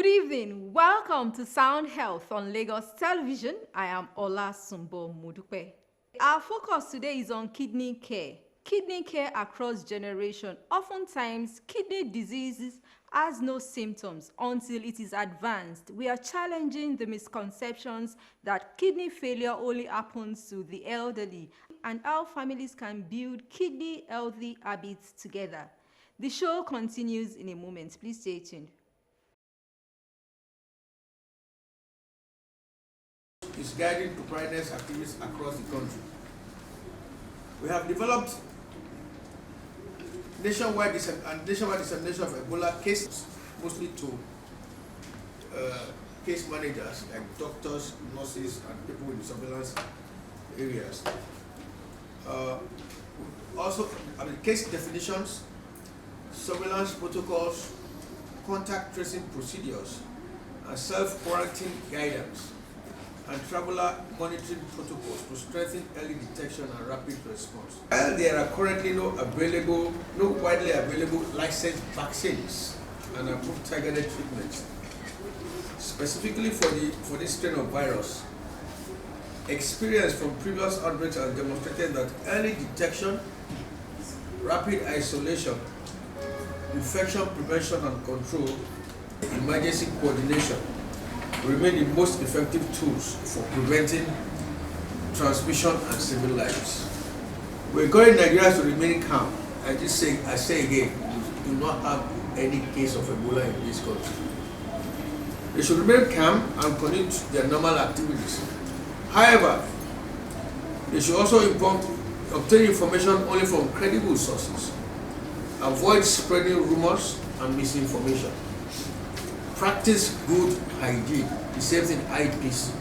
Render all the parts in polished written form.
Good evening. Welcome to Sound Health on Lagos Television. I am Olasumbo Modupe. Our focus today is on kidney care. Kidney care across generation. Oftentimes, kidney diseases has no symptoms until it is advanced. We are challenging the misconceptions that kidney failure only happens to the elderly and how families can build kidney healthy habits together. The show continues in a moment. Please stay tuned. Is guiding preparedness activities across the country. We have developed nationwide dissemination of Ebola cases, mostly to case managers like doctors, nurses, and people in the surveillance areas. Case definitions, surveillance protocols, contact tracing procedures, and self-quarantine guidance, and traveler monitoring protocols to strengthen early detection and rapid response. While there are currently no widely available licensed vaccines and approved targeted treatments, specifically for this strain of virus, experience from previous outbreaks has demonstrated that early detection, rapid isolation, infection prevention and control, emergency coordination remain the most effective tools for preventing transmission and saving lives. We encourage Nigerians to remain calm. I say again, we do not have any case of Ebola in this country. They should remain calm and continue their normal activities. However, they should also obtain information only from credible sources. Avoid spreading rumors and misinformation. Practice good hygiene, the same thing IPC.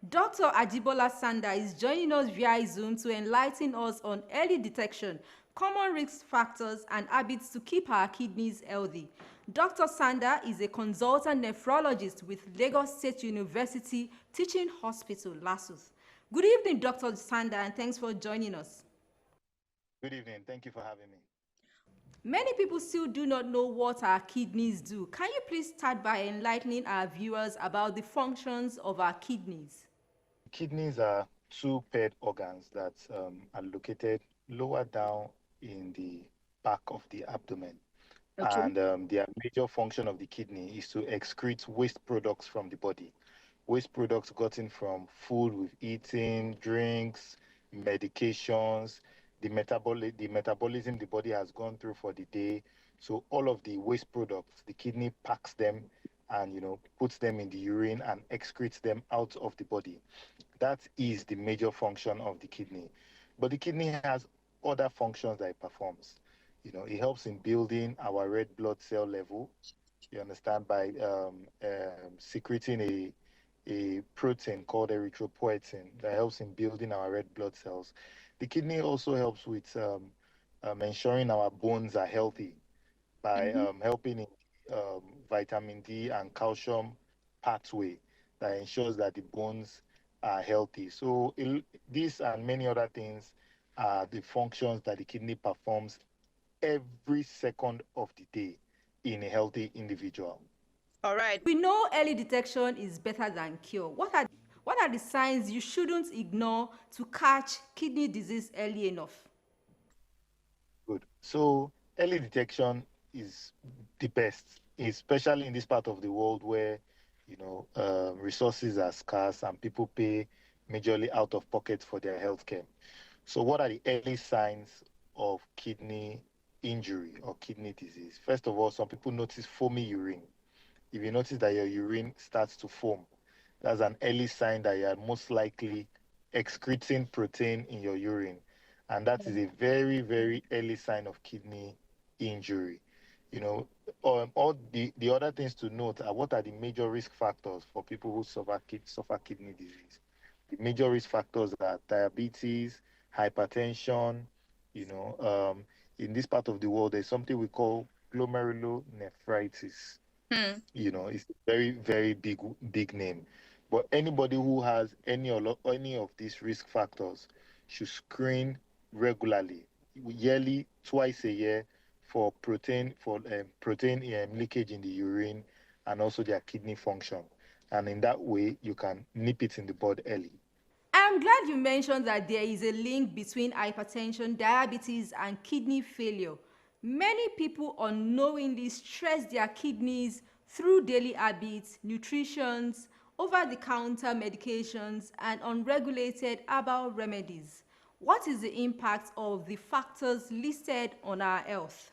Dr. Ajibola Sanda is joining us via Zoom to enlighten us on early detection, common risk factors, and habits to keep our kidneys healthy. Dr. Sanda is a consultant nephrologist with Lagos State University Teaching Hospital, LASUTH. Good evening, Dr. Sanda, and thanks for joining us. Good evening. Thank you for having me. Many people still do not know what our kidneys do. Can you please start by enlightening our viewers about the functions of our kidneys? Kidneys are two paired organs that are located lower down in the back of the abdomen. Okay. And the major function of the kidney is to excrete waste products from the body. Waste products gotten from food we've eaten, drinks, medications, the metabolism the body has gone through for the day. So all of the waste products, the kidney packs them and puts them in the urine and excretes them out of the body. That is the major function of the kidney. But the kidney has other functions that it performs. It helps in building our red blood cell level. You understand, by secreting a protein called erythropoietin that helps in building our red blood cells. The kidney also helps with ensuring our bones are healthy by helping in vitamin D and calcium pathway that ensures that the bones are healthy. So this and many other things are the functions that the kidney performs every second of the day in a healthy individual. All right. We know early detection is better than cure. What are the signs you shouldn't ignore to catch kidney disease early enough? Good. So early detection is the best, especially in this part of the world where resources are scarce and people pay majorly out of pocket for their healthcare. So what are the early signs of kidney injury or kidney disease? First of all, some people notice foamy urine. If you notice that your urine starts to foam, that's an early sign that you are most likely excreting protein in your urine. And that is a very, very early sign of kidney injury. All the other things to note are what are the major risk factors for people who suffer kidney disease. The major risk factors are diabetes, hypertension. In this part of the world, there's something we call glomerulonephritis. It's a very, very big name. But anybody who has any of these risk factors should screen regularly, yearly, twice a year, for protein leakage in the urine and also their kidney function. And in that way, you can nip it in the bud early. I'm glad you mentioned that there is a link between hypertension, diabetes, and kidney failure. Many people unknowingly stress their kidneys through daily habits, nutrition, over the counter medications, and unregulated herbal remedies. What is the impact of the factors listed on our health?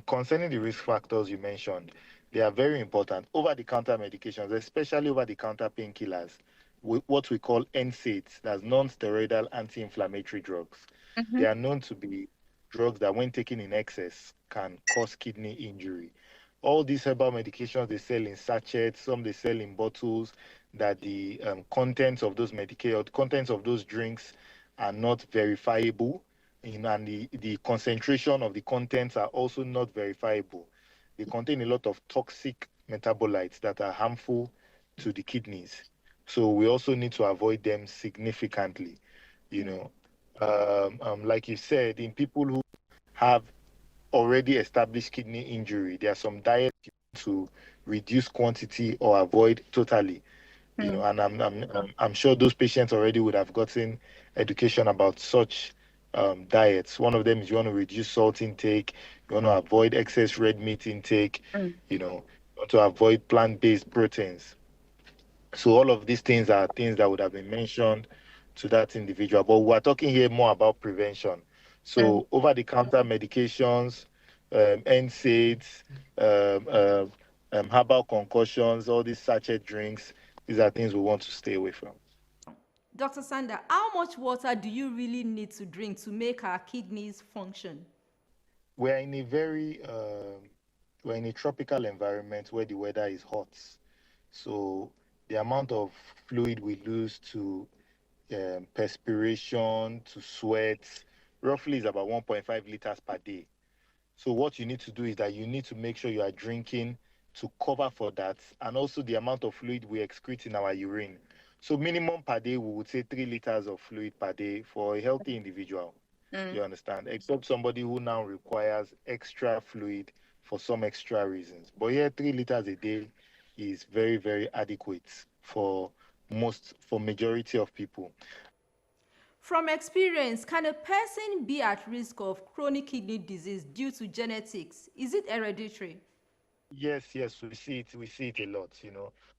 Concerning the risk factors you mentioned, they are very important. Over-the-counter medications, especially over-the-counter painkillers, what we call NSAIDs, that's non-steroidal anti-inflammatory drugs. They are known to be drugs that, when taken in excess, can cause kidney injury. All these herbal medications, they sell in sachets, some they sell in bottles, that the contents of those medications, contents of those drinks are not verifiable, and the concentration of the contents are also not verifiable. They contain a lot of toxic metabolites that are harmful to the kidneys. So we also need to avoid them significantly. You know, like you said, in people who have already established kidney injury, there are some diets to reduce quantity or avoid totally. And I'm sure those patients already would have gotten education about such diets. One of them is, you want to reduce salt intake, you want to avoid excess red meat intake, you want to avoid plant-based proteins. So all of these things are things that would have been mentioned to that individual. But we're talking here more about prevention. So over-the-counter medications, NSAIDs, herbal concussions, all these sachet drinks, these are things we want to stay away from. Dr. Sanda, how much water do you really need to drink to make our kidneys function? We're in a very we're in a tropical environment where the weather is hot. So the amount of fluid we lose to perspiration, to sweat, roughly is about 1.5 liters per day. So what you need to do is that you need to make sure you are drinking to cover for that, and also the amount of fluid we excrete in our urine. So minimum per day, we would say 3 liters of fluid per day for a healthy individual. You understand? Except somebody who now requires extra fluid for some extra reasons. But yeah, 3 liters a day is very, very adequate for majority of people. From experience, can a person be at risk of chronic kidney disease due to genetics? Is it hereditary? Yes, yes, we see it a lot.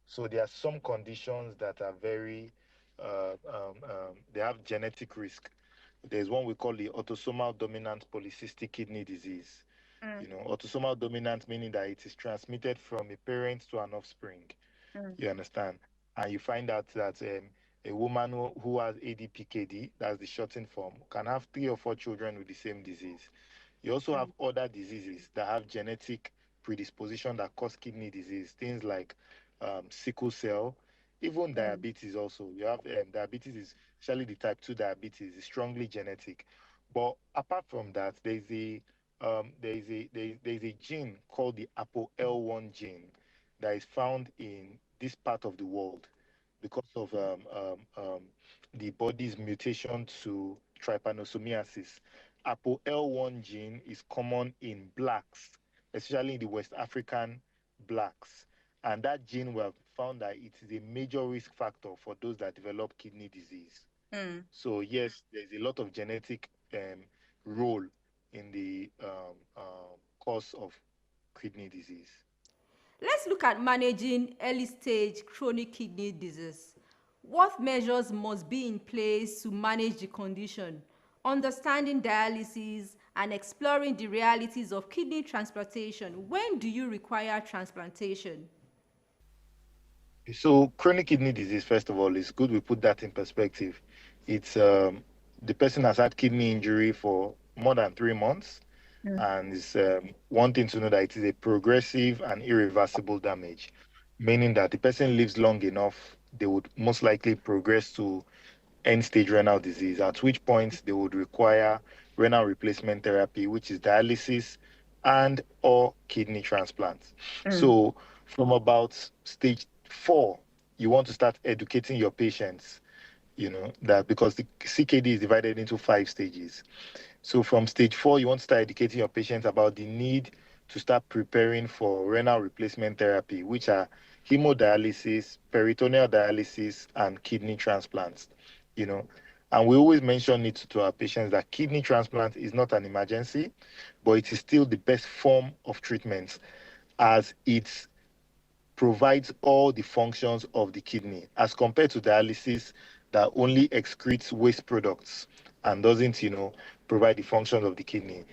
So there are some conditions that are very, they have genetic risk. There's one we call the autosomal dominant polycystic kidney disease. Autosomal dominant meaning that it is transmitted from a parent to an offspring. You understand? And you find out that a woman who has ADPKD, that's the shortened form, can have 3 or 4 children with the same disease. You also have other diseases that have genetic predisposition that cause kidney disease, things like sickle cell, even diabetes. Also, you have diabetes, is especially the type 2 diabetes, is strongly genetic. But apart from that, there's a gene called the ApoL1 gene that is found in this part of the world because of the body's mutation to trypanosomiasis. ApoL1 gene is common in blacks, especially in the West African blacks. And that gene, we have found that it is a major risk factor for those that develop kidney disease. So yes, there's a lot of genetic role in the cause of kidney disease. Let's look at managing early stage chronic kidney disease. What measures must be in place to manage the condition? Understanding dialysis and exploring the realities of kidney transplantation. When do you require transplantation? So chronic kidney disease, first of all, is good we put that in perspective. It's the person has had kidney injury for more than 3 months, and it's one thing to know that it is a progressive and irreversible damage, meaning that the person lives long enough, they would most likely progress to end stage renal disease, at which point they would require renal replacement therapy, which is dialysis and or kidney transplants. So from about stage 4, you want to start educating your patients that because the CKD is divided into 5 stages. So from stage 4, you want to start educating your patients about the need to start preparing for renal replacement therapy, which are hemodialysis, peritoneal dialysis, and kidney transplants. And we always mention it to our patients that kidney transplant is not an emergency, but it is still the best form of treatment, as it provides all the functions of the kidney, as compared to dialysis that only excretes waste products and doesn't, provide the functions of the kidney.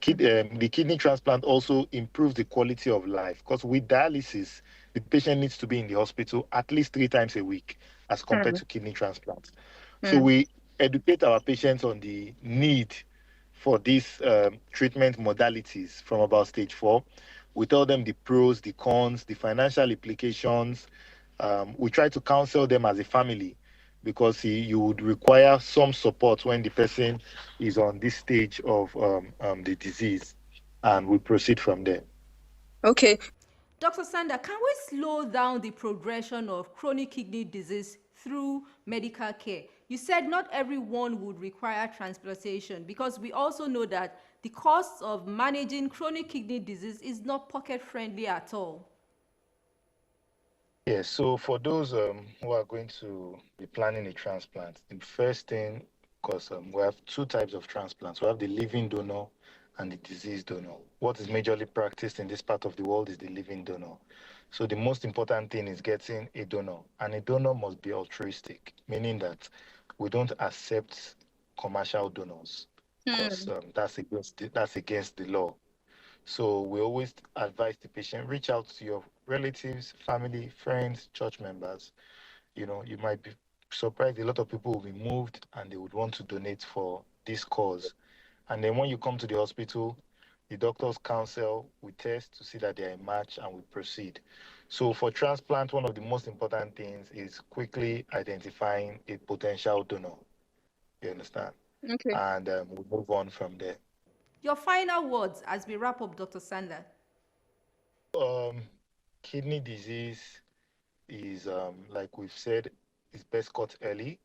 The kidney transplant also improves the quality of life, because with dialysis, the patient needs to be in the hospital at least 3 times a week as compared to kidney transplants. So we educate our patients on the need for these treatment modalities from about stage 4. We tell them the pros, the cons, the financial implications. We try to counsel them as a family, because you would require some support when the person is on this stage of the disease, and we proceed from there. Okay. Dr. Sanda, can we slow down the progression of chronic kidney disease through medical care? You said not everyone would require transplantation, because we also know that the cost of managing chronic kidney disease is not pocket-friendly at all. Yeah, so for those who are going to be planning a transplant, the first thing, because we have 2 types of transplants. We have the living donor and the diseased donor. What is majorly practiced in this part of the world is the living donor. So the most important thing is getting a donor, and a donor must be altruistic, meaning that we don't accept commercial donors, because that's against the law. So we always advise the patient, reach out to your relatives, family, friends, church members. You might be surprised, a lot of people will be moved and they would want to donate for this cause. And then when you come to the hospital, the doctors counsel, we test to see that they are a match, and we proceed. So for transplant, one of the most important things is quickly identifying a potential donor. You understand? Okay. And we move on from there. Your final words as we wrap up, Dr. Sanda. Kidney disease is, like we've said, is best caught early.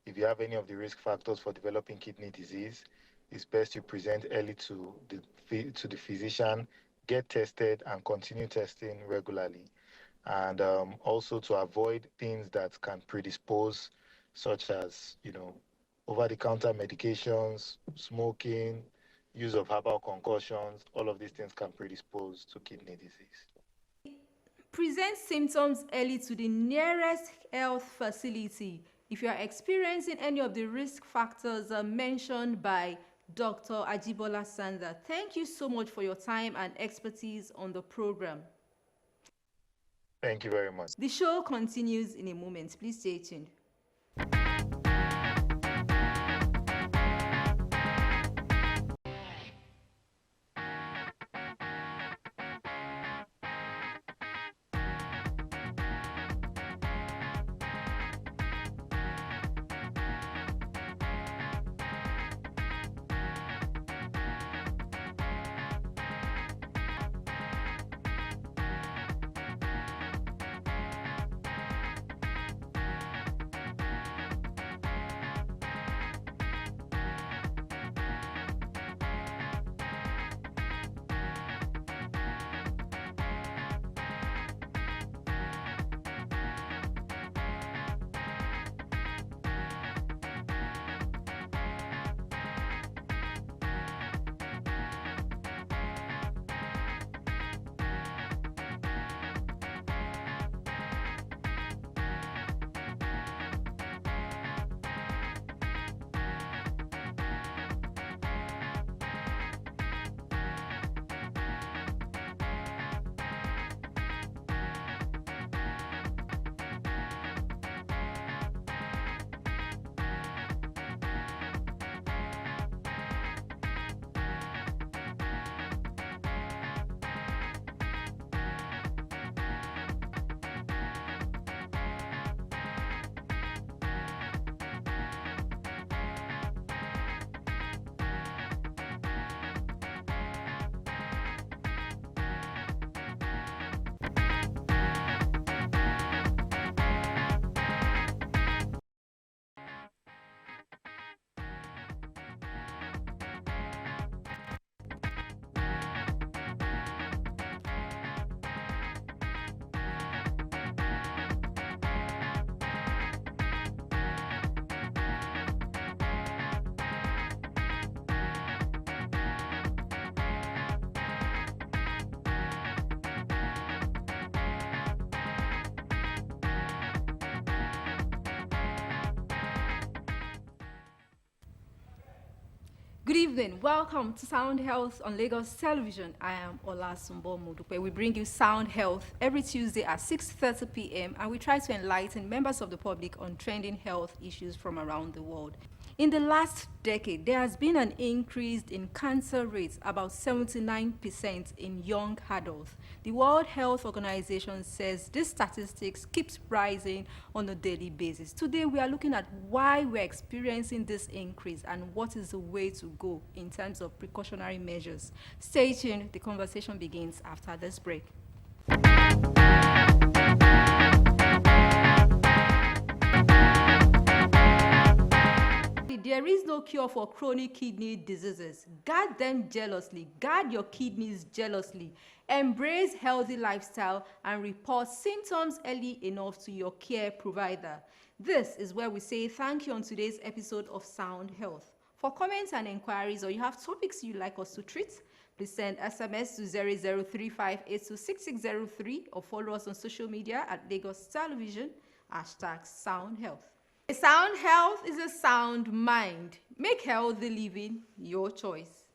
If you have any of the risk factors for developing kidney disease, it's best you present early to the physician, get tested, and continue testing regularly. And also to avoid things that can predispose, such as, over-the-counter medications, smoking, use of herbal concoctions. All of these things can predispose to kidney disease. Present symptoms early to the nearest health facility if you are experiencing any of the risk factors mentioned by Dr. Ajibola Sanda. Thank you so much for your time and expertise on the program. Thank you very much. The show continues in a moment. Please stay tuned. Good evening. Welcome to Sound Health on Lagos Television. I am Olasumbo Modupe. We bring you Sound Health every Tuesday at 6:30 p.m. and we try to enlighten members of the public on trending health issues from around the world. In the last decade, there has been an increase in cancer rates, about 79% in young adults. The World Health Organization says this statistics keeps rising on a daily basis. Today, we are looking at why we're experiencing this increase and what is the way to go in terms of precautionary measures. Stay tuned. The conversation begins after this break. There is no cure for chronic kidney diseases. Guard them jealously. Guard your kidneys jealously. Embrace healthy lifestyle and report symptoms early enough to your care provider. This is where we say thank you on today's episode of Sound Health. For comments and inquiries, or you have topics you'd like us to treat, please send SMS to 0035826603 or follow us on social media at Lagos Television, #SoundHealth. A sound health is a sound mind. Make healthy living your choice.